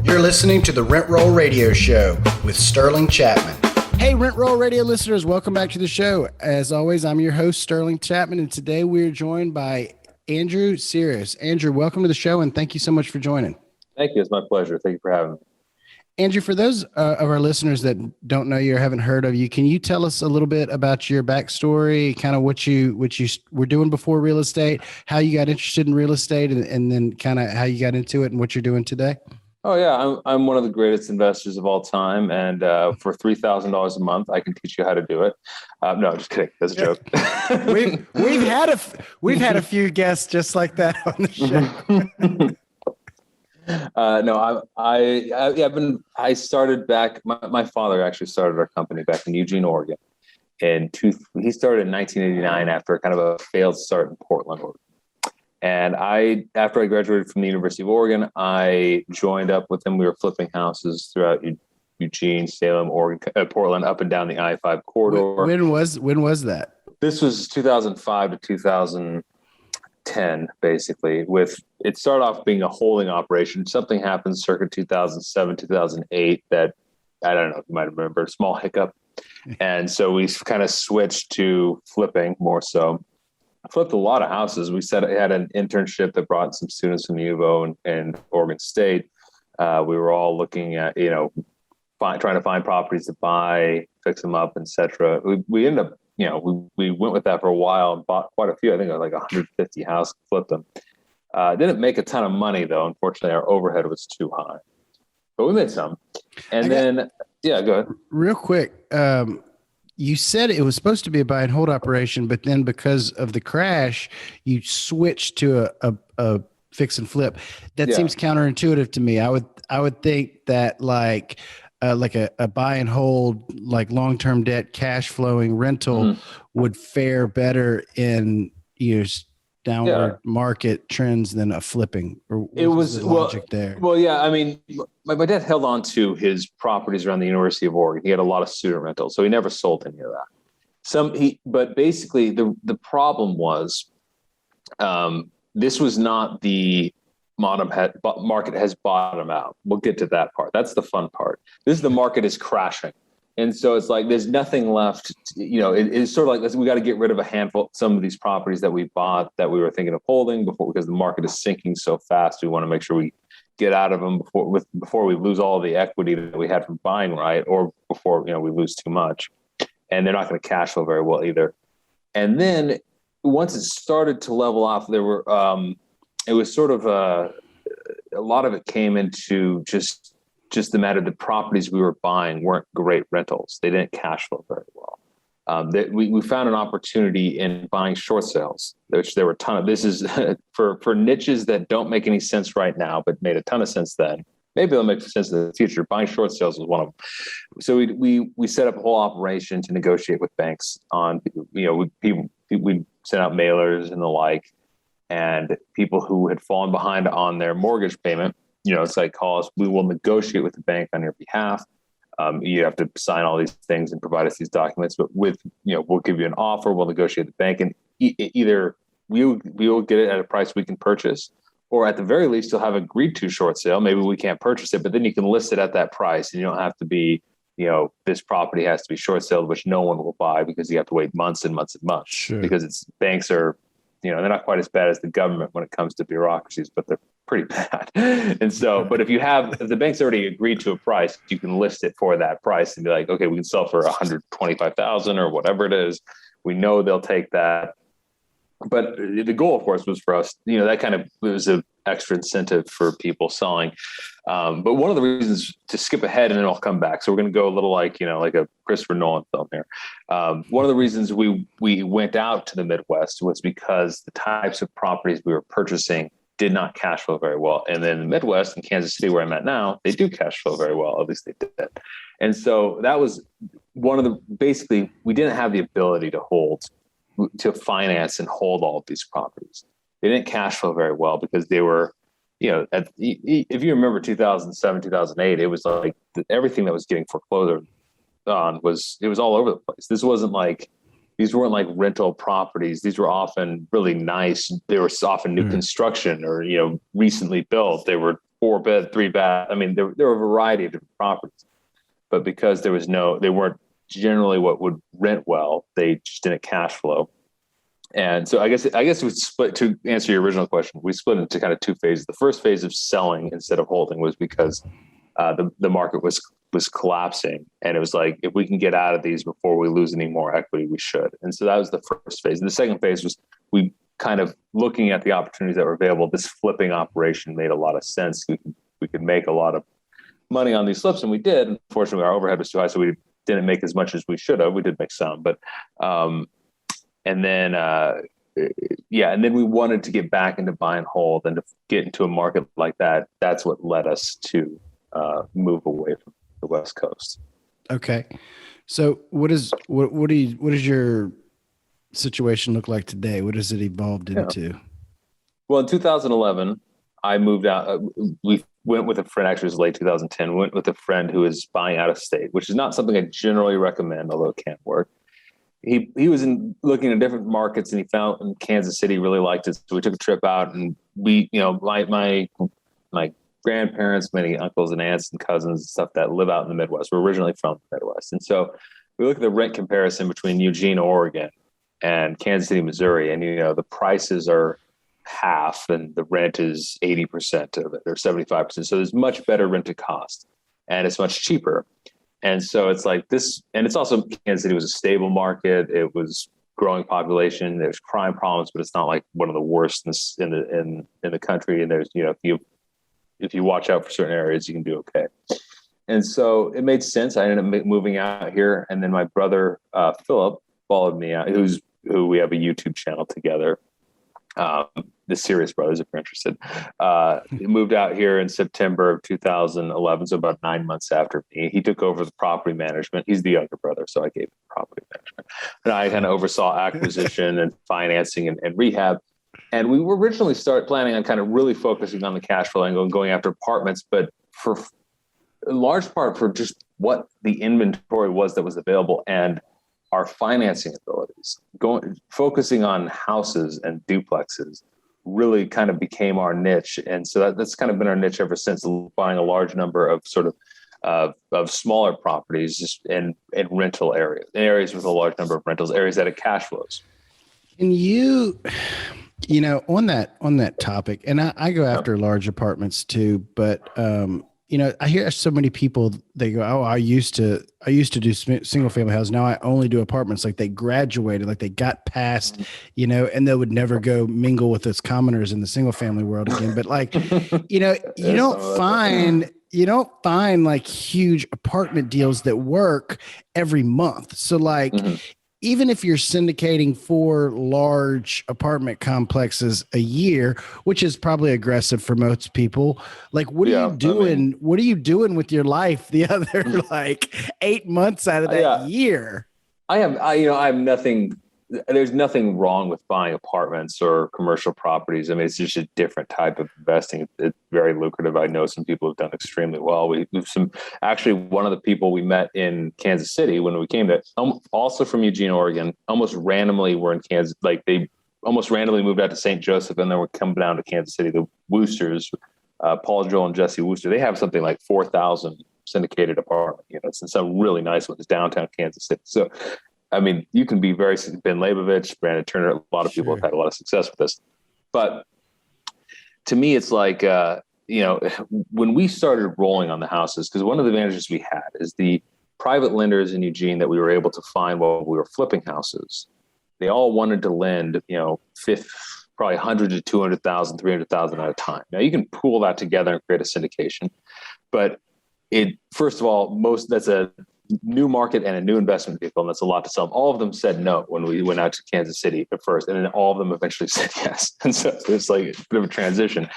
You're listening to the Rent Roll Radio Show with Sterling Chapman. Hey, Rent Roll Radio listeners, welcome back to the show. As always, I'm your host, Sterling Chapman, and today we're joined by Andrew Syrios. Andrew, welcome to the show, and thank you so much for joining. Thank you. It's my pleasure. Thank you for having me. Andrew, for those of our listeners that don't know you or haven't heard of you, can you tell us a little bit about your backstory, kind of what you were doing before real estate, how you got interested in real estate, and then kind of how you got into it and what you're doing today? Oh yeah, I'm one of the greatest investors of all time, and for $3,000 a month, I can teach you how to do it. No, just kidding. That's a joke. we've had a few guests just like that on the show. I started back. My father actually started our company back in Eugene, Oregon, and he started in 1989 after kind of a failed start in Portland, Oregon. And after I graduated from the University of Oregon, I joined up with him. We were flipping houses throughout Eugene, Salem, Oregon, Portland, up and down the I-5 corridor. When was that? This was 2005 to 2010, basically. It started off being a holding operation. Something happened circa 2007, 2008 that I don't know if you might remember, a small hiccup. And so we kind of switched to flipping more so. I flipped a lot of houses. We had an internship that brought some students from U of O and Oregon State. We were all looking at, trying to find properties to buy, fix them up, etc. We ended up, we went with that for a while and bought quite a few. I think it was like 150 houses, flipped them. Didn't make a ton of money though. Unfortunately, our overhead was too high, but we made some. And go ahead. Real quick. You said it was supposed to be a buy and hold operation, but then because of the crash, you switched to a fix and flip. That seems counterintuitive to me. I would think that like a buy and hold, like long-term debt, cash flowing rental would fare better in downward market trends than a flipping. Or it was the logic there. Well, yeah. I mean, my dad held on to his properties around the University of Oregon. He had a lot of student rentals, so he never sold any of that. But basically, the problem was, this was not the market has bottomed out. We'll get to that part. That's the fun part. The market is crashing. And so it's like, there's nothing left, it's sort of like, we got to get rid of some of these properties that we bought that we were thinking of holding because the market is sinking so fast. We want to make sure we get out of them before we lose all the equity that we had from buying, right? Or before, we lose too much, and they're not going to cash flow very well either. And then once it started to level off, there were, it was sort of a lot of it came into just the matter the properties we were buying weren't great rentals. They didn't cash flow very well. We found an opportunity in buying short sales, which there were a ton of. This is for niches that don't make any sense right now, but made a ton of sense then. Maybe they'll make sense in the future. Buying short sales was one of them. So we set up a whole operation to negotiate with banks on, we sent out mailers and the like, and people who had fallen behind on their mortgage payment. It's like, call us. We will negotiate with the bank on your behalf. You have to sign all these things and provide us these documents. But we'll give you an offer. We'll negotiate with the bank, and either we will get it at a price we can purchase, or at the very least, you'll have agreed to short sale. Maybe we can't purchase it, but then you can list it at that price, and you don't have to be, this property has to be short sold, which no one will buy because you have to wait months and months and months. Sure. Because banks are, they're not quite as bad as the government when it comes to bureaucracies, but they're pretty bad. And so, but if the bank's already agreed to a price, you can list it for that price and be like, okay, we can sell for $125,000 or whatever it is. We know they'll take that. But the goal, of course, was for us, that kind of was an extra incentive for people selling. But one of the reasons, to skip ahead and then I'll come back. So we're going to go a little like a Christopher Nolan film here. One of the reasons we went out to the Midwest was because the types of properties we were purchasing did not cash flow very well. And then the Midwest, in Kansas City, where I'm at now, they do cash flow very well. At least they did. And so that was one of basically, we didn't have the ability to finance and hold all of these properties. They didn't cash flow very well because they were, if you remember 2007, 2008, it was like everything that was getting foreclosed on was all over the place. This wasn't like, these weren't like rental properties. These were often really nice. They were often new construction or, recently built. They were 4-bed, 3-bath. I mean, there were a variety of different properties, but because they weren't generally what would rent well, they just didn't cash flow. And so I guess we split, to answer your original question, we split into kind of two phases. The first phase of selling instead of holding was because the market was collapsing, and it was like, if we can get out of these before we lose any more equity, we should. And so that was the first phase. And the second phase was we kind of looking at the opportunities that were available. This flipping operation made a lot of sense. We could make a lot of money on these flips, and we did. Unfortunately, our overhead was too high, so we didn't make as much as we should have. We did make some, but and then we wanted to get back into buy and hold, and to get into a market like that. That's what led us to move away from the West Coast. Okay, so what does your situation look like today? What has it evolved into? Well, in 2011, I moved out. We went with a friend. Actually, it was late 2010. We went with a friend who is buying out of state, which is not something I generally recommend, although it can work. He was looking at different markets, and he found in Kansas City, really liked it. So we took a trip out, and we, my grandparents, many uncles and aunts and cousins and stuff that live out in the Midwest. We're originally from the Midwest. And so we look at the rent comparison between Eugene, Oregon and Kansas City, Missouri. And, the prices are half and the rent is 80% of it, or 75%. So there's much better rent to cost, and it's much cheaper. And so it's like this, and it's also, Kansas City was a stable market. It was growing population. There's crime problems, but it's not like one of the worst in the country. And there's, if you watch out for certain areas, you can do okay. And so it made sense. I ended up moving out here, and then my brother Philip followed me out, who we have a YouTube channel together. The Syrios brothers, if you're interested. He moved out here in September of 2011, so about 9 months after me. He took over the property management. He's the younger brother, so I gave him property management. And I kind of oversaw acquisition and financing and rehab. And we were originally planning on kind of really focusing on the cash flow and going after apartments, but for in large part for just what the inventory was that was available and our financing abilities. Focusing on houses and duplexes really kind of became our niche. And so that's kind of been our niche ever since, buying a large number of sort of smaller properties just in rental areas with a large number of rentals, areas that have cash flows. And on that topic, and I go after large apartments too, but I hear so many people, they go, "Oh, I used to do single family houses. Now I only do apartments." Like they graduated, like they got past, and they would never go mingle with us commoners in the single family world again. But like, you don't find like huge apartment deals that work every month. So like, even if you're syndicating 4 large apartment complexes a year, which is probably aggressive for most people, like what are you doing? What are you doing with your life the other like 8 months out of that year? I have nothing. There's nothing wrong with buying apartments or commercial properties. I mean, it's just a different type of investing. It's very lucrative. I know some people have done extremely well. Actually, one of the people we met in Kansas City when we came to, also from Eugene, Oregon, almost randomly were in Kansas. Like they almost randomly moved out to St. Joseph, and then we're coming down to Kansas City. The Woosters, Paul, Joel, and Jesse Wooster, they have something like 4,000 syndicated apartment units, and some really nice ones downtown Kansas City. So, I mean, you can be Ben Leibovich, Brandon Turner. A lot of people have had a lot of success with this. But to me, it's like, when we started rolling on the houses, because one of the advantages we had is the private lenders in Eugene that we were able to find while we were flipping houses. They all wanted to lend, probably 100 to 200,000, 300,000 at a time. Now you can pool that together and create a syndication, but first of all, that's a new market and a new investment vehicle, and that's a lot to sell. All of them said no when we went out to Kansas City at first, and then all of them eventually said yes. And so it's like a bit of a transition.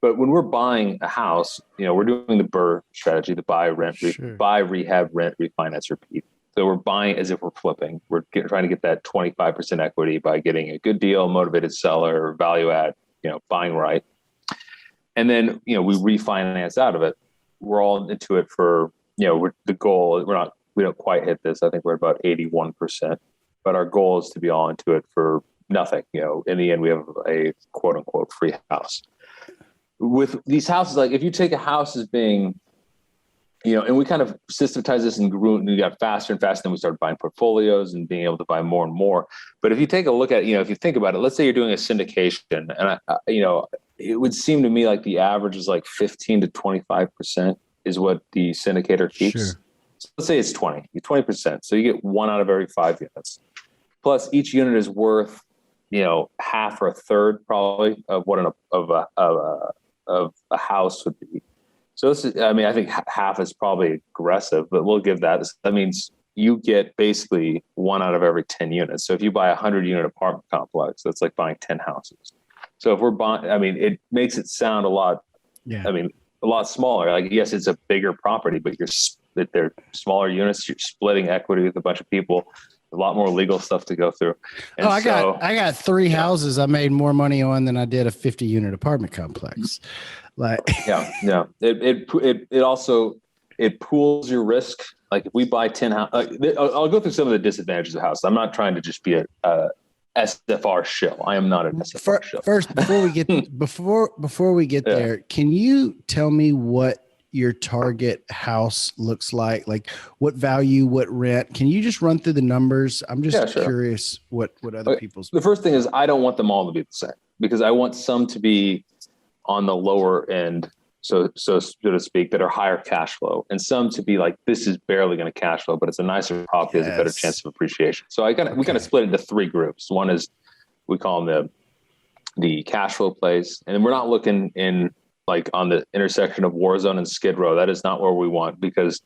But when we're buying a house, we're doing the BRRRR strategy, the buy, rent, buy, rehab, rent, refinance, repeat. So we're buying as if we're flipping. We're trying to get that 25% equity by getting a good deal, motivated seller, value add, buying right. And then, we refinance out of it. We're all into it for, the goal, we don't quite hit this. I think we're at about 81%, but our goal is to be all into it for nothing. In the end, we have a quote unquote free house. with these houses, like if you take a house as being, and we kind of systematize this and grew, and we got faster and faster, then we started buying portfolios and being able to buy more and more. But if you take a look at, if you think about it, let's say you're doing a syndication, and it would seem to me like the average is like 15 to 25% is what the syndicator keeps. Sure. So let's say it's 20%. So you get 1 out of every 5 units. Plus each unit is worth, half or a third probably of what of a house would be. So this is, I think half is probably aggressive, but we'll give that. That means you get basically 1 out of every 10 units. So if you buy a 100-unit apartment complex, that's like buying 10 houses. So if we're buying, it makes it sound a lot, a lot smaller. Like, yes, it's a bigger property, but they're smaller units. You're splitting equity with a bunch of people. A lot more legal stuff to go through. And I got 3 houses I made more money on than I did a 50-unit apartment complex. Like, It also pools your risk. Like if we buy 10 houses, I'll go through some of the disadvantages of house. I'm not trying to just be a SFR shill. I am not an SFR shill. First, before we get there, can you tell me what your target house looks like? Like what value, what rent? Can you just run through the numbers? I'm just curious what other people's. The first thing is I don't want them all to be the same because I want some to be on the lower end, so to speak, that are higher cash flow, and some to be like, this is barely going to cash flow, but it's a nicer property, has a better chance of appreciation. So we kind of split into 3 groups. One is, we call them the cash flow plays, and we're not looking in like on the intersection of Warzone and Skid Row. That is not where we want, because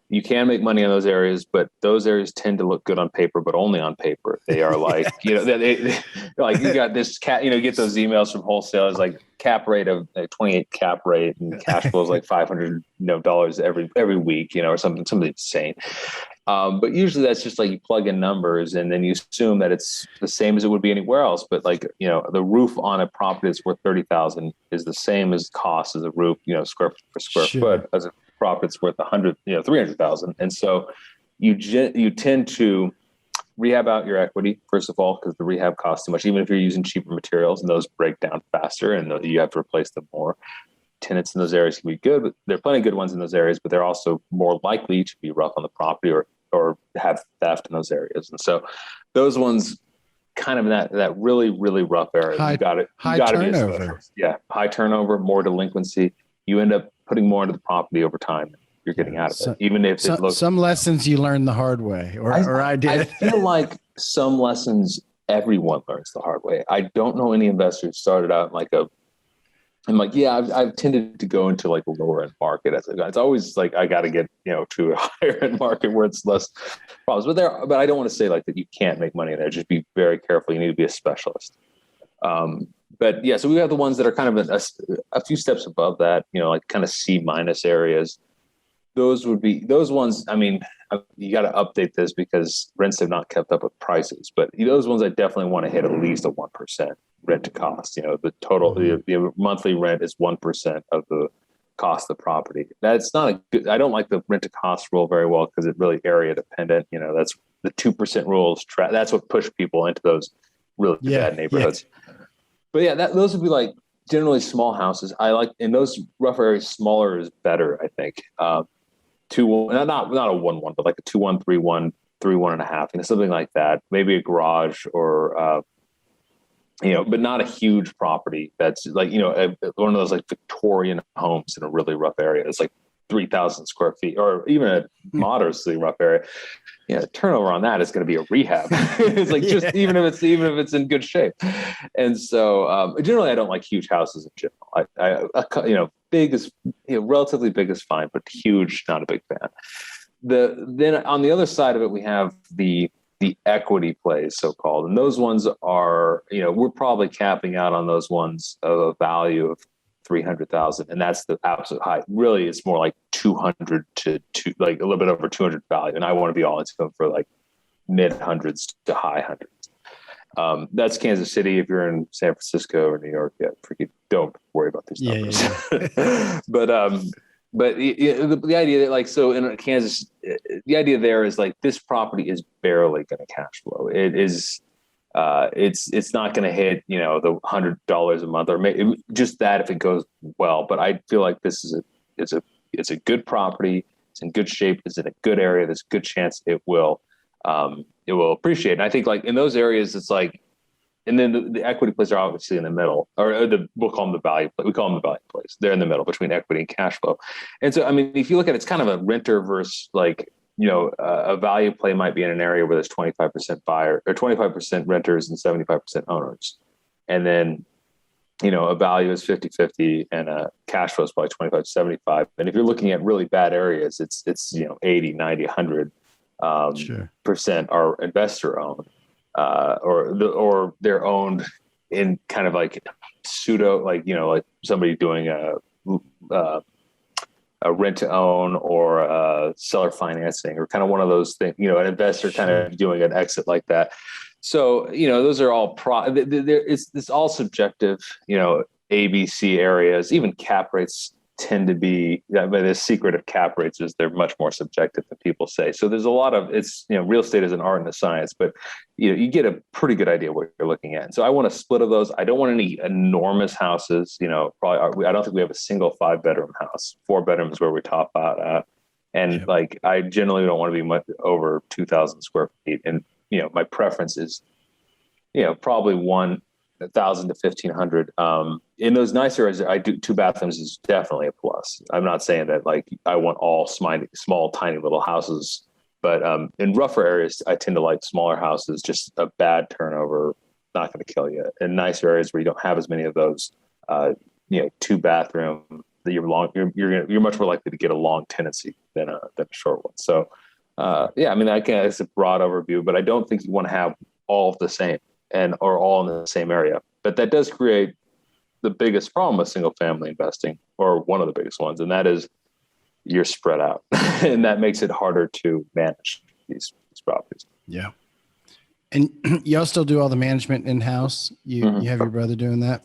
you can make money in those areas, but those areas tend to look good on paper, but only on paper. They are like, they like, you got this get those emails from wholesalers, like cap rate of 28 cap rate and cash flows like $500 dollars every week, or something insane. But usually that's just like you plug in numbers and then you assume that it's the same as it would be anywhere else. But like, the roof on a property that's worth $30,000 is the same as cost as a roof, square foot for square foot, as a profit's worth 300,000. And so you tend to rehab out your equity, first of all, because the rehab costs too much, even if you're using cheaper materials, and those break down faster and you have to replace them more. Tenants in those areas can be good, but there are plenty of good ones in those areas, but they're also more likely to be rough on the property or have theft in those areas. And so those ones kind of in that really, really rough area, you got to be a specialist. Yeah. High turnover, more delinquency. You end up putting more into the property over time. You're getting out of it, even if it looks. Some lessons you learn the hard way, or I did. I feel like some lessons everyone learns the hard way. I don't know any investor who started out I've tended to go into like a lower end market. It's always like, I got to get, to a higher end market where it's less problems, but I don't want to say like that you can't make money there. Just be very careful. You need to be a specialist. But yeah, so we have the ones that are kind of a few steps above that, like kind of C- areas. Those would be those ones. You got to update this because rents have not kept up with prices, but those ones I definitely want to hit at least a 1% rent to cost. The total, the monthly rent is 1% of the cost of the property. That's not I don't like the rent to cost rule very well because it's really area dependent. That's the 2% rules. That's what pushed people into those really bad neighborhoods. Yeah. But those would be like generally small houses. I like in those rough areas, smaller is better, I think. 2-1, not a 1-1, but like a 2-1, 3-1, 3-1.5, something like that. Maybe a garage or, but not a huge property. That's like, one of those like Victorian homes in a really rough area. It's like 3,000 square feet, or even a moderately rough area. The turnover on that is going to be a rehab. It's like even if it's in good shape. And so generally I don't like huge houses in general. Big is relatively big is fine, but huge, not a big fan. Then on the other side of it, we have the equity plays, so called, and those ones are we're probably capping out on those ones of a value of 300,000, and that's the absolute high. Really, it's more like 200 to like a little bit over 200 value, and I want to be all into for like mid hundreds to high hundreds. That's Kansas City. If you're in San Francisco or New York, don't worry about these numbers. But the idea that like, so in Kansas, the idea there is like this property is barely going to cash flow. It is it's not going to hit, the $100 a month or maybe just that if it goes well. But I feel like this is it's a good property. It's in good shape. It's in a good area. There's a good chance it will appreciate. And I think like in those areas, it's like, and then the equity plays are obviously in the middle, or we'll call them the value play. We call them the value plays. They're in the middle between equity and cash flow. And so, I mean, if you look at it, it's kind of a renter versus like, a value play might be in an area where there's 25% buyer or 25% renters and 75% owners. And then, a value is 50-50 and a cash flow is probably 25-75. And if you're looking at really bad areas, it's 80, 90, 100 percent are investor owned, or they're owned in kind of like pseudo, like somebody doing a rent to own or seller financing, or kind of one of those things, an investor kind of doing an exit like that. So, those are all it's all subjective, ABC areas, even cap rates tend to be, the secret of cap rates is they're much more subjective than people say. So there's a lot of, real estate is an art and a science, but you get a pretty good idea what you're looking at. So I want a split of those. I don't want any enormous houses, probably, I don't think we have a single 5-bedroom house. 4 bedrooms where we top out at. And I generally don't want to be much over 2,000 square feet. And, my preference is, probably 1,000 to 1,500. In those nice areas, I do 2 bathrooms is definitely a plus. I'm not saying that I want all small, tiny little houses, but in rougher areas, I tend to like smaller houses. Just a bad turnover, not going to kill you. In nicer areas where you don't have as many of those, 2 bathroom, that you're much more likely to get a long tenancy than a short one. So, it's a broad overview, but I don't think you want to have all of the same or all in the same area. But that does create the biggest problem with single family investing, or one of the biggest ones, and that is you're spread out, and that makes it harder to manage these properties. Yeah. And y'all still do all the management in house? You have your brother doing that?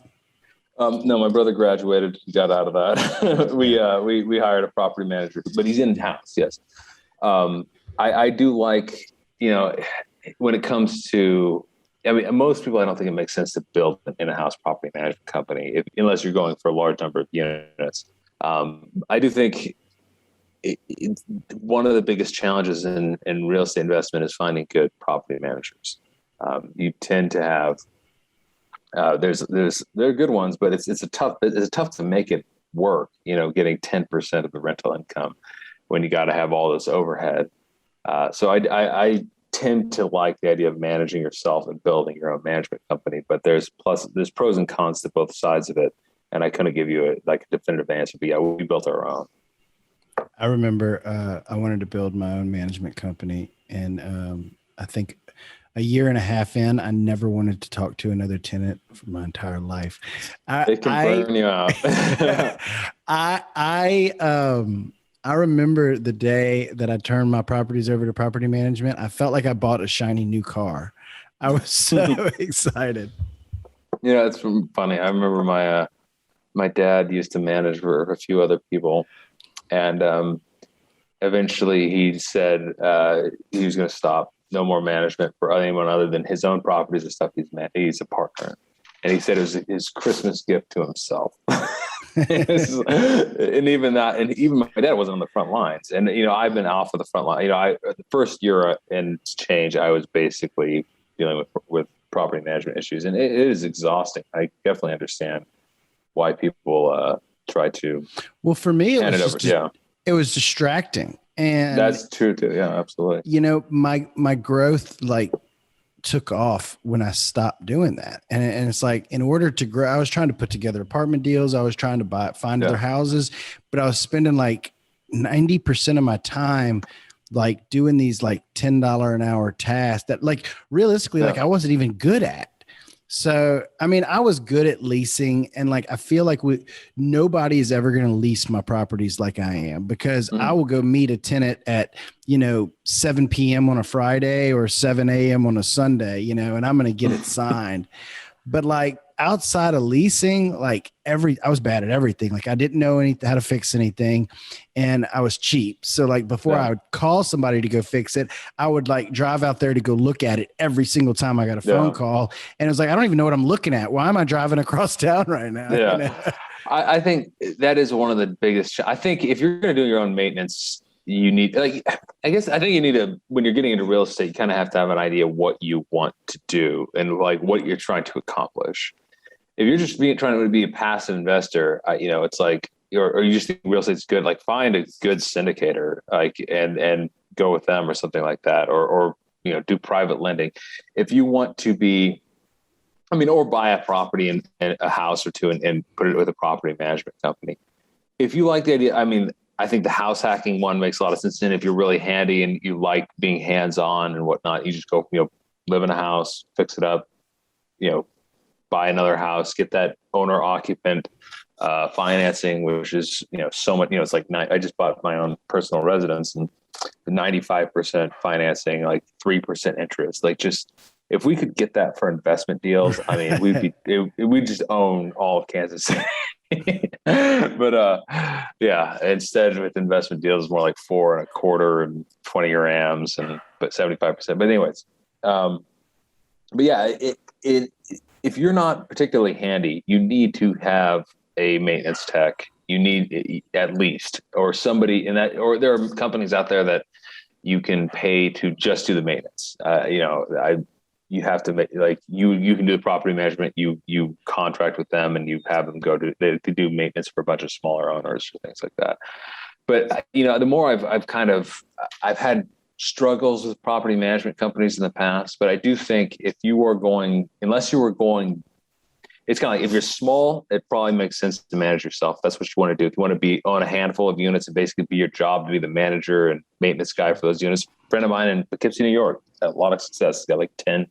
No, my brother graduated. He got out of that. we hired a property manager, but he's in house. Yes. I do like, when it comes to, most people, I don't think it makes sense to build an in-house property management company unless you're going for a large number of units. I do think one of the biggest challenges in real estate investment is finding good property managers. You tend to have, there are good ones, but it's tough to make it work, getting 10% of the rental income when you got to have all this overhead. So I tend to like the idea of managing yourself and building your own management company, but there's pros and cons to both sides of it. And I couldn't give you a definitive answer, but yeah, we built our own. I remember I wanted to build my own management company, and I think a year and a half in, I never wanted to talk to another tenant for my entire life. It can burn you out. I remember the day that I turned my properties over to property management. I felt like I bought a shiny new car. I was so excited. It's funny. I remember my dad used to manage for a few other people, and eventually he said he was going to stop. No more management for anyone other than his own properties or stuff he's a partner. And he said it was his Christmas gift to himself. and even my dad wasn't on the front lines. And, I've been off of the front line. The first year and change, I was basically dealing with property management issues, and it is exhausting. I definitely understand why people try to. Well, for me, it was distracting. And that's true too. Yeah, absolutely. My growth took off when I stopped doing that. And it's like, in order to grow, I was trying to put together apartment deals. I was trying to find other houses, but I was spending 90% of my time doing these $10 an hour tasks that realistically, I wasn't even good at. So, I was good at leasing, and I feel like nobody is ever going to lease my properties like I am, because I will go meet a tenant at, 7 p.m. on a Friday or 7 a.m. on a Sunday, and I'm going to get it signed. But outside of leasing, like I was bad at everything. Like I didn't know how to fix anything, and I was cheap. So like before I would call somebody to go fix it, I would like drive out there to go look at it every single time I got a phone call. And it was like, I don't even know what I'm looking at. Why am I driving across town right now? Yeah. You know? I think that is one of the biggest. I think if you're going to do your own maintenance, you need, like, I think you need to, when you're getting into real estate, you kind of have to have an idea of what you want to do and like what you're trying to accomplish. If you're just trying to be a passive investor, it's like, or you just think real estate's good, like find a good syndicator, like, and go with them or something like that, or do private lending. If you want to be, or buy a property and a house or two and put it with a property management company. If you like the idea, I think the house hacking one makes a lot of sense. And if you're really handy and you like being hands-on and whatnot, you just go, live in a house, fix it up, buy another house, get that owner occupant financing, which is, so much, it's like I just bought my own personal residence and 95% financing, like 3% interest, like just, if we could get that for investment deals, we'd just own all of Kansas City. But instead with investment deals, more like 4 1/4 and 20-year AMs but 75%. But anyways, if you're not particularly handy, you need to have a maintenance tech. You need at least, or somebody in that, or there are companies out there that you can pay to just do the maintenance. You have to make, like, you can do the property management, you contract with them and you have them they do maintenance for a bunch of smaller owners or things like that. But, the more I've had struggles with property management companies in the past, but I do think if you were going, it's kind of like, if you're small, it probably makes sense to manage yourself. That's what you want to do. If you want to be on a handful of units and basically be your job to be the manager and maintenance guy for those units. A friend of mine in Poughkeepsie, New York, had a lot of success. He's got like 10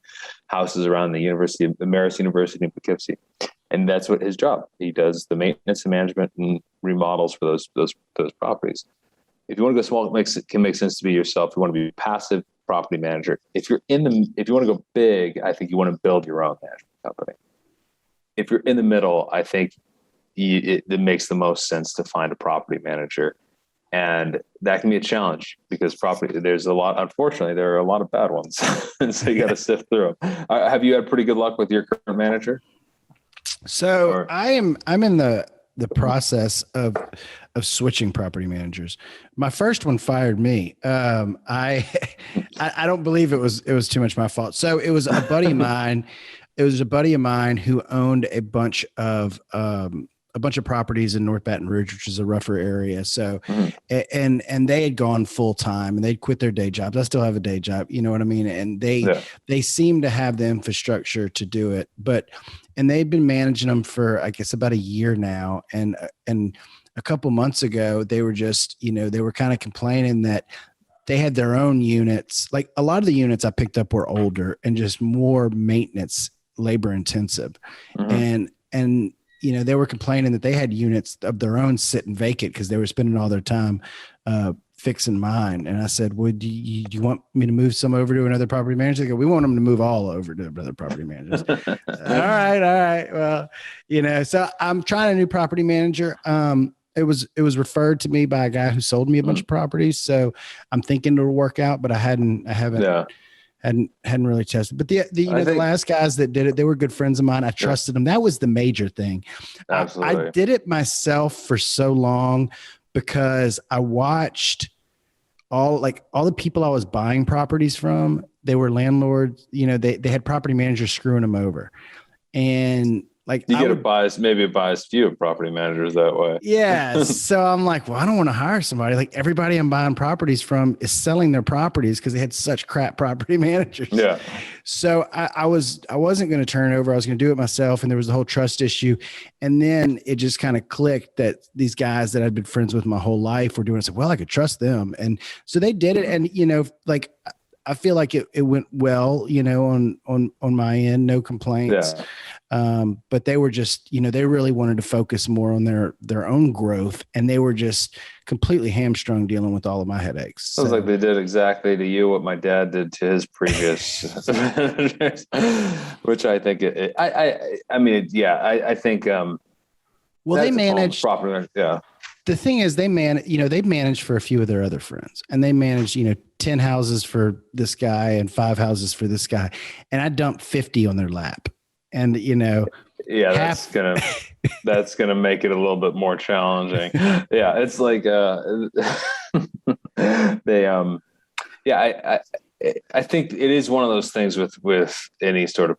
houses around the Marist University in Poughkeepsie. And that's what his job. He does the maintenance and management and remodels for those properties. If you want to go small, it can make sense to be yourself. If you want to be a passive property manager. If you want to go big, I think you want to build your own management company. If you're in the middle, I think it makes the most sense to find a property manager. And that can be a challenge because unfortunately, there are a lot of bad ones. And so you got to sift through them. Have you had pretty good luck with your current manager? So I'm in the process of switching property managers. My first one fired me. I don't believe it was too much my fault. So it was a buddy of mine. It was a buddy of mine who owned a bunch of properties in North Baton Rouge, which is a rougher area. So, and they had gone full time and they'd quit their day jobs. I still have a day job, you know what I mean? And they seem to have the infrastructure to do it, and they've been managing them for, I guess, about a year now. And a couple months ago, they were just, they were kind of complaining that they had their own units. Like a lot of the units I picked up were older and just more maintenance, labor intensive. And they were complaining that they had units of their own sitting vacant because they were spending all their time fixing mine. And I said, well, do you want me to move some over to another property manager? They go, we want them to move all over to other property managers. All right. Well, so I'm trying a new property manager. It was referred to me by a guy who sold me a bunch of properties. So I'm thinking it'll work out, but I haven't really tested. But the last guys that did it, they were good friends of mine. I trusted them. That was the major thing. Absolutely. I did it myself for so long because I watched all the people I was buying properties from. They were landlords. They had property managers screwing them over, and like you get a biased view of property managers that way. Yeah. So I'm like, well, I don't want to hire somebody. Like everybody I'm buying properties from is selling their properties because they had such crap property managers. Yeah. So I wasn't going to turn it over. I was going to do it myself. And there was the whole trust issue. And then it just kind of clicked that these guys that I'd been friends with my whole life were doing it. So, well, I could trust them. And so they did it. And, I feel like it went well, on my end, no complaints. But they were just, they really wanted to focus more on their own growth, and they were just completely hamstrung dealing with all of my headaches. Sounds like they did exactly to you what my dad did to his previous, which I think I think. Well, they managed properly. Yeah. The thing is, they managed for a few of their other friends, and they managed, 10 houses for this guy and 5 houses for this guy. And I dumped 50 on their lap. And, that's gonna make it a little bit more challenging. Yeah. It's like, I think it is one of those things with any sort of,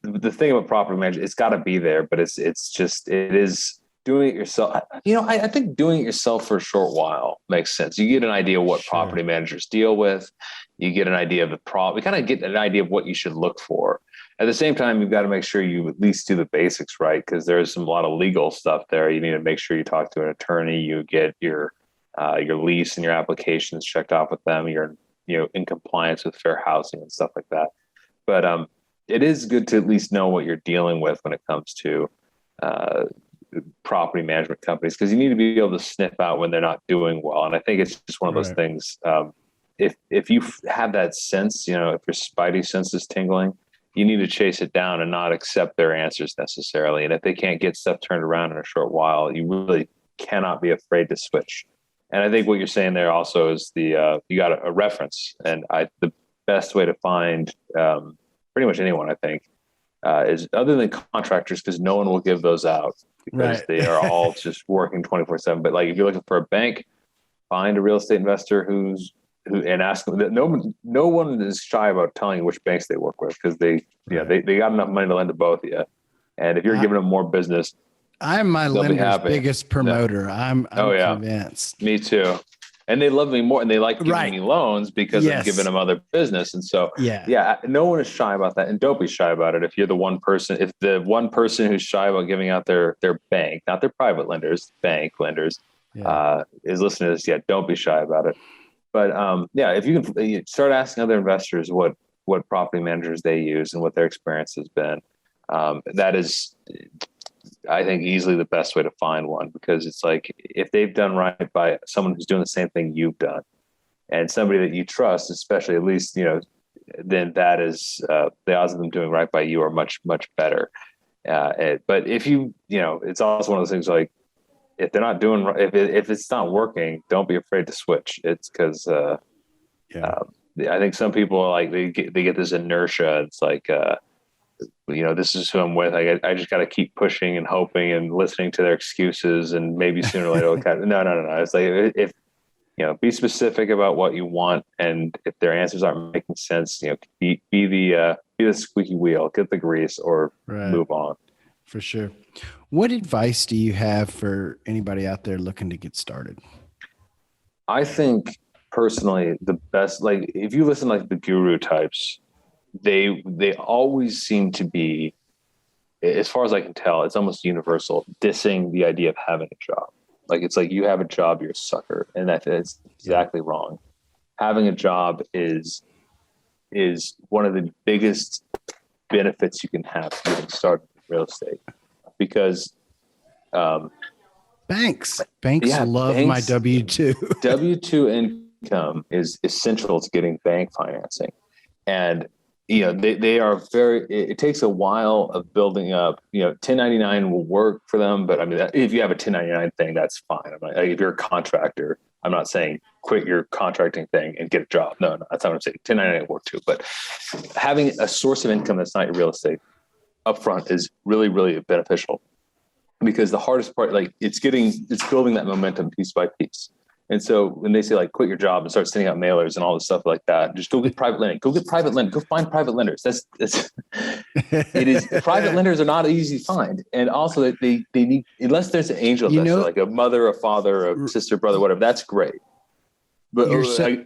the thing about property management, it's got to be there, but it is doing it yourself. I think doing it yourself for a short while makes sense. You get an idea of what property managers deal with. You get an idea of the problem. You kind of get an idea of what you should look for. At the same time, you've got to make sure you at least do the basics right, because there's a lot of legal stuff there. You need to make sure you talk to an attorney. You get your lease and your applications checked off with them. You're in compliance with fair housing and stuff like that. But it is good to at least know what you're dealing with when it comes to property management companies, because you need to be able to sniff out when they're not doing well. And I think it's just one of those things. If you have that sense, if your spidey sense is tingling, you need to chase it down and not accept their answers necessarily. And if they can't get stuff turned around in a short while, you really cannot be afraid to switch. And I think what you're saying there also is you got a reference. And the best way to find pretty much anyone, I think, is other than contractors, because no one will give those out because they are all just working 24/7. But like, if you're looking for a bank, find a real estate investor and ask them. No one is shy about telling you which banks they work with, because they got enough money to lend to both of you. And if you're giving them more business, I'm my lender's biggest promoter. No. I'm convinced. Me too. And they love me more, and they like giving me loans because I'm giving them other business. And so, no one is shy about that. And don't be shy about it. If you're the one person who's shy about giving out their bank, not their private lenders, bank lenders, is listening to this, don't be shy about it. But if you can start asking other investors what property managers they use and what their experience has been, that is, I think, easily the best way to find one, because it's like, if they've done right by someone who's doing the same thing you've done, and somebody that you trust, especially, at least, then that is the odds of them doing right by you are much, much better. But if it's also one of those things, like, if they're not doing, if it's not working, don't be afraid to switch. It's because I think some people are like, they get this inertia. It's like, this is who I'm with. I just got to keep pushing and hoping and listening to their excuses, and maybe sooner or later, no. It's like, if be specific about what you want, and if their answers aren't making sense, be the squeaky wheel, get the grease, or move on. For sure. What advice do you have for anybody out there looking to get started? I think personally, the best, like, if you listen like the guru types, they always seem to be, as far as I can tell, it's almost universal, dissing the idea of having a job. Like, it's like, you have a job, you're a sucker. And that's exactly wrong. Having a job is one of the biggest benefits you can have getting started in real estate, because banks love my W-2. W-2 income is essential to getting bank financing. And they are it takes a while of building up. 1099 will work for them, but I mean, if you have a 1099 thing, that's fine. If you're a contractor, I'm not saying quit your contracting thing and get a job. No, that's not what I'm saying. 1099 will work too, but having a source of income that's not your real estate upfront is really, really beneficial, because the hardest part, like, it's building that momentum piece by piece. And so when they say, like, quit your job and start sending out mailers and all this stuff like that, just go get private lending. Go find private lenders. Private lenders are not easy to find. And also they need, unless there's an angel investor, like a mother, a father, a sister, brother, whatever, that's great. But go ahead.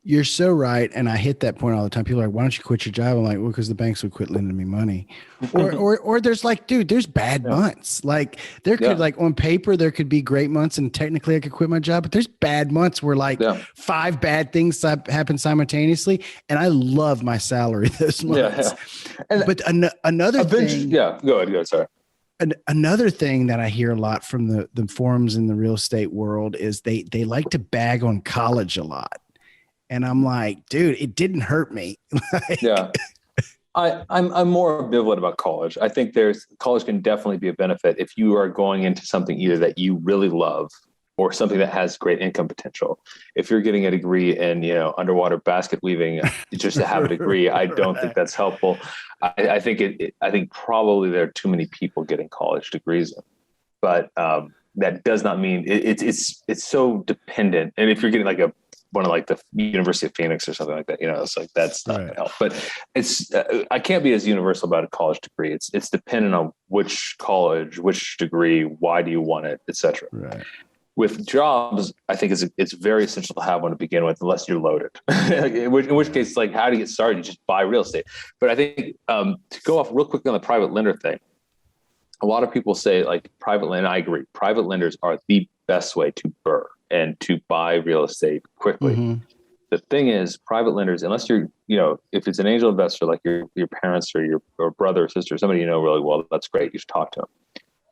You're so right. And I hit that point all the time. People are like, why don't you quit your job? I'm like, well, because the banks would quit lending me money. Or there's like, dude, there's bad months. Like there could like on paper, there could be great months and technically I could quit my job, but there's bad months where like 5 bad things happen simultaneously. And I love my salary those months. But another thing. Yeah, go ahead. Sorry. Another thing that I hear a lot from the forums in the real estate world is they like to bag on college a lot. And I'm like, dude, it didn't hurt me. I'm more ambivalent about college. I think college can definitely be a benefit if you are going into something either that you really love or something that has great income potential. If you're getting a degree in, underwater basket weaving, just to have a degree, I don't think that's helpful. I think probably there are too many people getting college degrees, but that does not mean it's so dependent. And if you're getting like one of like the University of Phoenix or something like that, it's like, that's not going to help, but it's, I can't be as universal about a college degree. It's dependent on which college, which degree, why do you want it, et cetera. Right. With jobs, I think it's very essential to have one to begin with, unless you're loaded. in which case, like, how do you get started? You just buy real estate. But I think to go off real quick on the private lender thing, a lot of people say like private lender. I agree. Private lenders are the best way to BRRRR and to buy real estate quickly. Mm-hmm. The thing is, private lenders, unless you're, if it's an angel investor like your parents or your brother or sister, somebody you know really well, that's great. You should talk to them.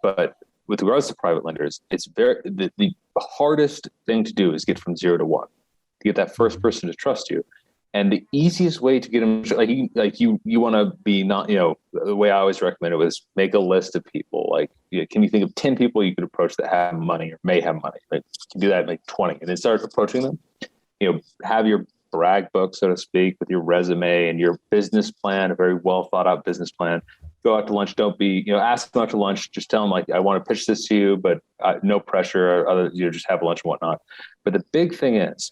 But with regards to private lenders, it's the hardest thing to do is get from 0 to 1, to get that first person to trust you. And the easiest way to get them, you want to be not, the way I always recommend it was make a list of people. Like, can you think of 10 people you could approach that have money or may have money? Like, you can do that, like 20, and then start approaching them. Have your brag book, so to speak, with your resume and your business plan, a very well thought out business plan. Go out to lunch. Don't be, ask them out to lunch. Just tell them like, I want to pitch this to you, but no pressure or other, just have lunch and whatnot. But the big thing is,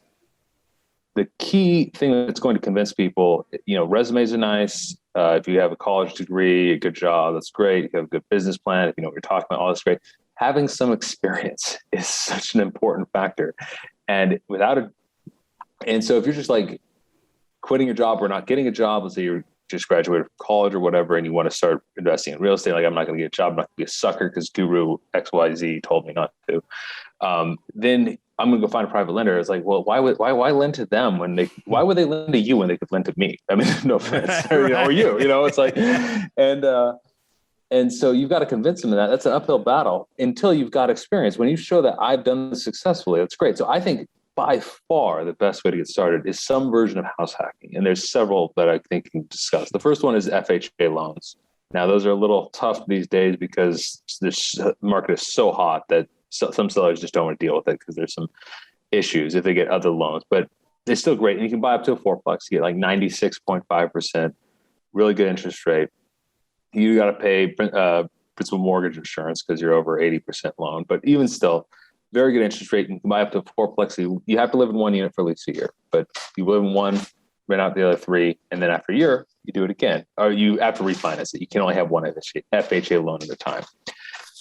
the key thing that's going to convince people, resumes are nice. If you have a college degree, a good job, that's great. If you have a good business plan, if you know what you're talking about, all that's great. Having some experience is such an important factor. And so if you're just like quitting your job or not getting a job, let's say you're just graduated from college or whatever, and you want to start investing in real estate, like, I'm not going to get a job, I'm not going to be a sucker because guru XYZ told me not to. Then I'm going to go find a private lender. It's like, well, why lend to them why would they lend to you when they could lend to me? I mean, no offense, or you, it's like, and so you've got to convince them of that. That's an uphill battle until you've got experience. When you show that I've done this successfully, that's great. So I think by far the best way to get started is some version of house hacking. And there's several that I think we can discuss. The first one is FHA loans. Now, those are a little tough these days because this market is so hot that some sellers just don't want to deal with it because there's some issues if they get other loans, but it's still great. And you can buy up to a fourplex, you get like 96.5%, really good interest rate. You got to pay principal mortgage insurance because you're over 80% loan, but even still, very good interest rate. You can buy up to a fourplex. You have to live in one unit for at least a year, but you live in one, rent out the other 3, and then after a year, you do it again, or you have to refinance it. You can only have one FHA loan at a time.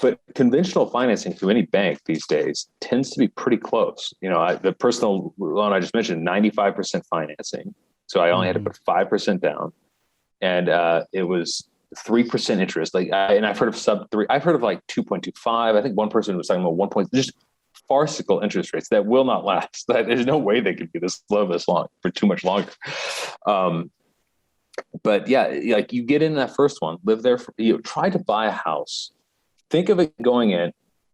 But conventional financing through any bank these days tends to be pretty close. The personal loan I just mentioned, 95% financing. So I only had to put 5% down, and it was 3% interest. And I've heard of sub 3. I've heard of like 2.25. I think one person was talking about 1. Just farcical interest rates that will not last. There's no way they could be this low this long for too much longer. But yeah, like you get in that first one, live there. Try to buy a house. Think of it going in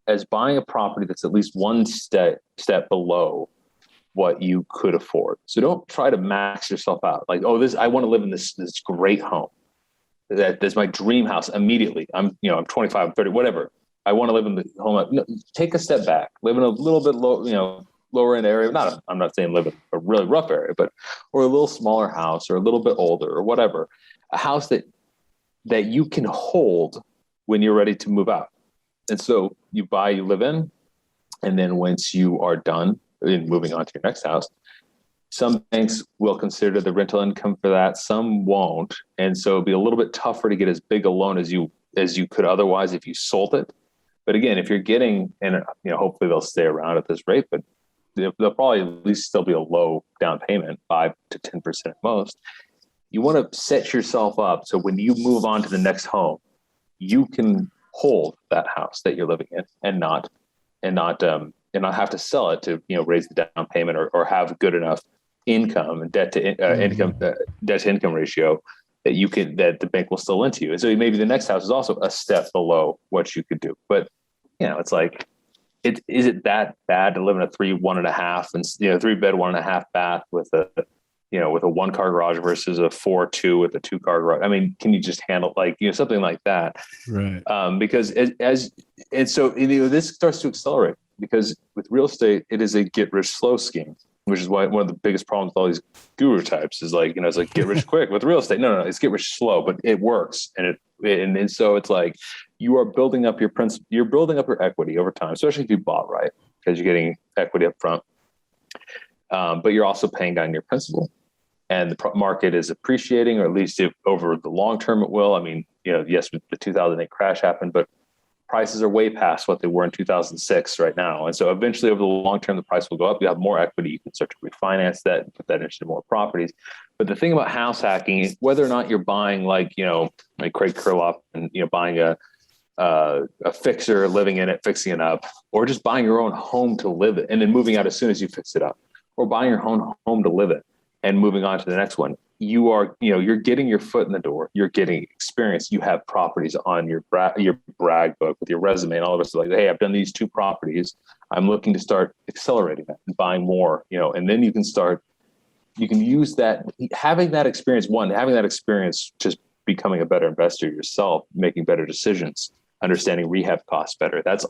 as buying a property that's at least one step below what you could afford. So don't try to max yourself out. Like, I want to live in this great home. That's my dream house immediately. I'm 25, I'm 30, whatever. I want to live in the home. No, take a step back, live in a little bit low, lower end area. I'm not saying live in a really rough area, or a little smaller house, or a little bit older, or whatever. A house that you can hold when you're ready to move out. And so you live in, and then once you are done in moving on to your next house, some banks will consider the rental income for that. Some won't. And so it'll be a little bit tougher to get as big a loan as you could otherwise if you sold it. But again, if you're getting, and hopefully they'll stay around at this rate, but there'll probably at least still be a low down payment, 5 to 10% at most. You want to set yourself up so when you move on to the next home, you can hold that house that you're living in and not have to sell it to raise the down payment or have good enough income and debt to income ratio that the bank will still lend to you. And so maybe the next house is also a step below what you could do. But it's like, is it that bad to live in a 3 1.5 and 3-bed 1.5 bath with a 1-car garage versus a 4-2 with a 2-car garage? I mean, can you just handle something like that? Right. Because so this starts to accelerate, because with real estate, it is a get rich slow scheme, which is why one of the biggest problems with all these guru types is it's like get rich quick. With real estate, no, it's get rich slow, but it works. And so it's like you are building up your you're building up your equity over time, especially if you bought right, because you're getting equity up front. But you're also paying down your principal, and the market is appreciating, or at least if over the long term it will. I mean, yes, the 2008 crash happened, but prices are way past what they were in 2006 right now. And so eventually over the long term, the price will go up. You have more equity. You can start to refinance that and put that into more properties. But the thing about house hacking is whether or not you're buying like Craig Kurloff and, buying a fixer, living in it, fixing it up, or just buying your own home to live it and then moving out as soon as you fix it up, or buying your own home to live it and moving on to the next one. You're getting your foot in the door. You're getting experience. You have properties on your brag book with your resume, and all of us are like, hey, I've done these 2 properties. I'm looking to start accelerating that and buying more, and then you can use that, having that experience, just becoming a better investor yourself, making better decisions, understanding rehab costs better. That's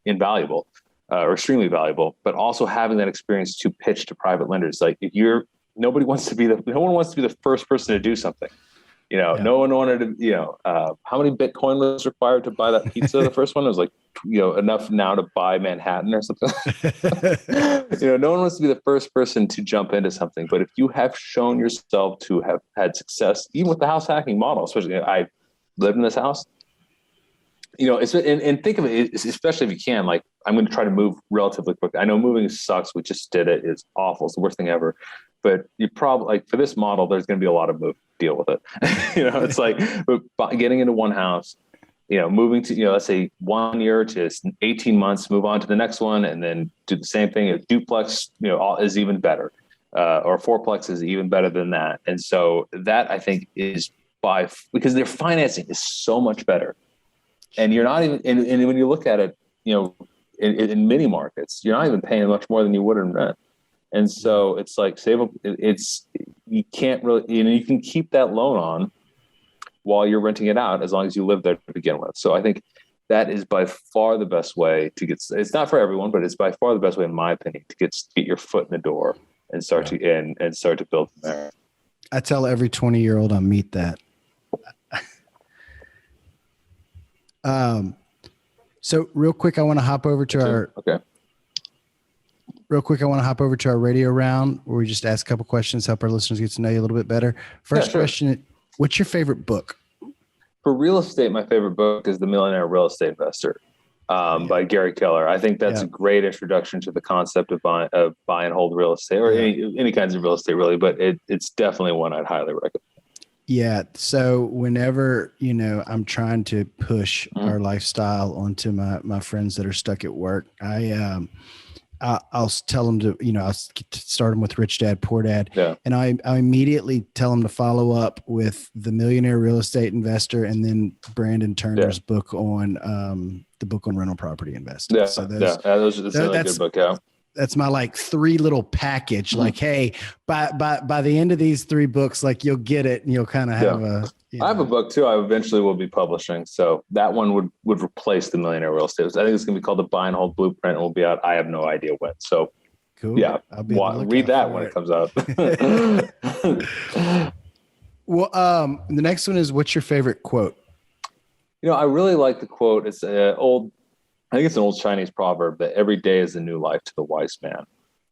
invaluable or extremely valuable, but also having that experience to pitch to private lenders. Like no one wants to be the first person to do something. No one wanted to, how many Bitcoin was required to buy that pizza? The first one was like, enough now to buy Manhattan or something. No one wants to be the first person to jump into something. But if you have shown yourself to have had success, even with the house hacking model, especially I lived in this house, and think of it, especially if you can, like, I'm going to try to move relatively quick. I know moving sucks. We just did it. It's awful. It's the worst thing ever. But you probably, for this model, there's going to be a lot of move to deal with it. It's like getting into one house, moving to, let's say 1 year to 18 months, move on to the next one, and then do the same thing. A duplex, is even better, or fourplex is even better than that. And so that, I think, is because their financing is so much better. And you're not even, and when you look at it, in many markets, you're not even paying much more than you would in rent. And so it's like you can't really, you can keep that loan on while you're renting it out as long as you live there to begin with. So I think that is by far the best way to get, it's not for everyone, but it's by far the best way, in my opinion, to get your foot in the door and start to build from there. I tell every 20-year-old I meet that. So real quick, I want to hop over to our radio round where we just ask a couple questions, help our listeners get to know you a little bit better. First question, what's your favorite book? For real estate, my favorite book is The Millionaire Real Estate Investor by Gary Keller. I think that's a great introduction to the concept of buy and hold real estate, or any kinds of real estate really, but it's definitely one I'd highly recommend. Yeah. So whenever, I'm trying to push our lifestyle onto my friends that are stuck at work, I'll tell them to, I'll start them with Rich Dad, Poor Dad. Yeah. And I immediately tell them to follow up with The Millionaire Real Estate Investor and then Brandon Turner's book on the book on rental property investing. Yeah. So that's a really good book. Yeah. That's my 3 little package. Like, hey, by the end of these 3 books, you'll get it and you'll kind of have I have a book too. I eventually will be publishing. So that one would replace The Millionaire Real Estate. I think it's going to be called The Buy and Hold Blueprint. And will be out. I have no idea when. So cool. Yeah. Read that when it comes out. Well, the next one is, what's your favorite quote? I really like the quote. It's I think it's an old Chinese proverb that every day is a new life to the wise man,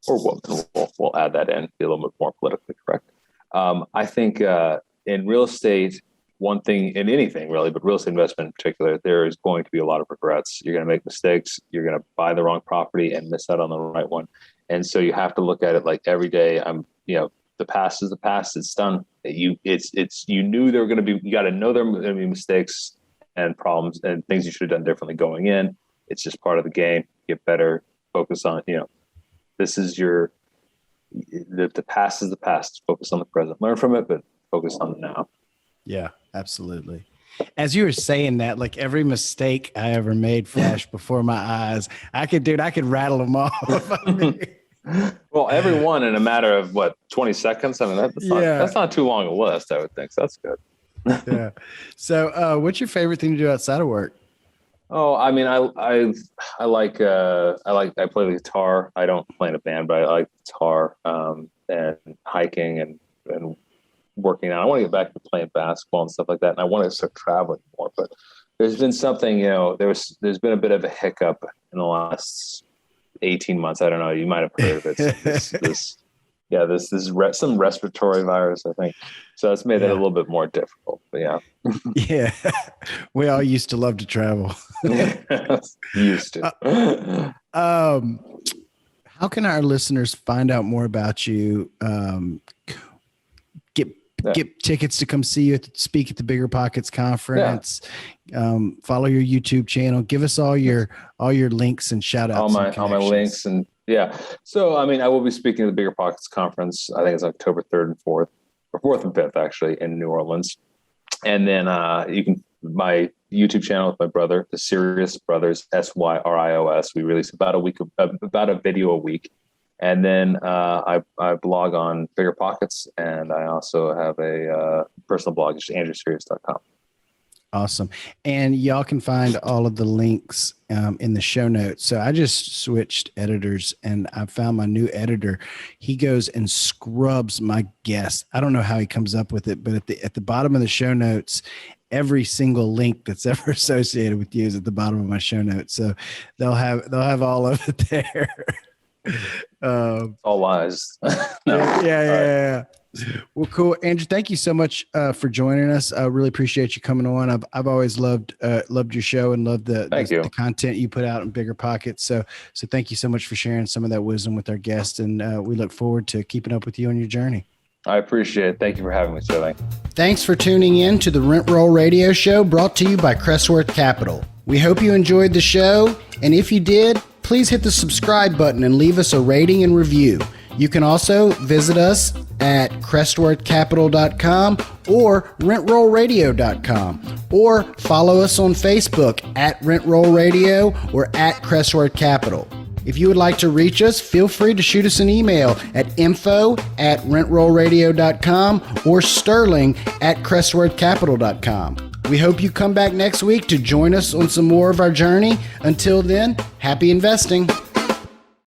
or woman. We'll add that in, be a little bit more politically correct. I think in real estate, one thing in anything really, but real estate investment in particular, there is going to be a lot of regrets. You're going to make mistakes. You're going to buy the wrong property and miss out on the right one. And so you have to look at it like every day. The past is the past. It's done. You knew there were going to be, you got to know there were going to be mistakes and problems and things you should have done differently going in. It's just part of the game. Get better, focus on, this is the past is the past. Focus on the present, learn from it, but focus on the now. Yeah, absolutely. As you were saying that, like every mistake I ever made flashed before my eyes. I could rattle them off. Well, every one in a matter of 20 seconds. I mean, that's not too long a list, I would think. So that's good. Yeah. So, what's your favorite thing to do outside of work? Oh, I mean, I play the guitar. I don't play in a band, but I like guitar, and hiking and working out. I want to get back to playing basketball and stuff like that. And I want to start traveling more, but there's been something, there's been a bit of a hiccup in the last 18 months. I don't know. You might have heard of it. Some respiratory virus, I think. So that's made it a little bit more difficult, but yeah. Yeah. We all used to love to travel. Used to. How can our listeners find out more about you? Get tickets to come see you speak at the BiggerPockets conference. Follow your YouTube channel. Give us all your links and shout outs. All my links and yeah. So I mean, I will be speaking at the BiggerPockets conference. I think it's October 3rd and 4th, or 4th and 5th actually, in New Orleans. And then my YouTube channel with my brother, the Syrios brothers, Syrios. We release about a video a week. And then I blog on BiggerPockets, and I also have a personal blog, just andrewsyrios.com. Awesome. And y'all can find all of the links in the show notes. So I just switched editors, and I found my new editor. He goes and scrubs my guests. I don't know how he comes up with it, but at the bottom of the show notes, every single link that's ever associated with you is at the bottom of my show notes. So they'll have all of it there. All lies. Yeah. Well, cool. Andrew, thank you so much for joining us. I really appreciate you coming on. I've always loved your show and loved the content you put out in BiggerPockets. So thank you so much for sharing some of that wisdom with our guests. And we look forward to keeping up with you on your journey. I appreciate it. Thank you for having me, Sterling. Thanks for tuning in to the Rent Roll Radio Show, brought to you by Crestworth Capital. We hope you enjoyed the show. And if you did, please hit the subscribe button and leave us a rating and review. You can also visit us at crestworthcapital.com or rentrollradio.com, or follow us on Facebook at Rent Roll Radio or at Crestworth Capital. If you would like to reach us, feel free to shoot us an email at info@rentrollradio.com or sterling@crestworthcapital.com. We hope you come back next week to join us on some more of our journey. Until then, happy investing.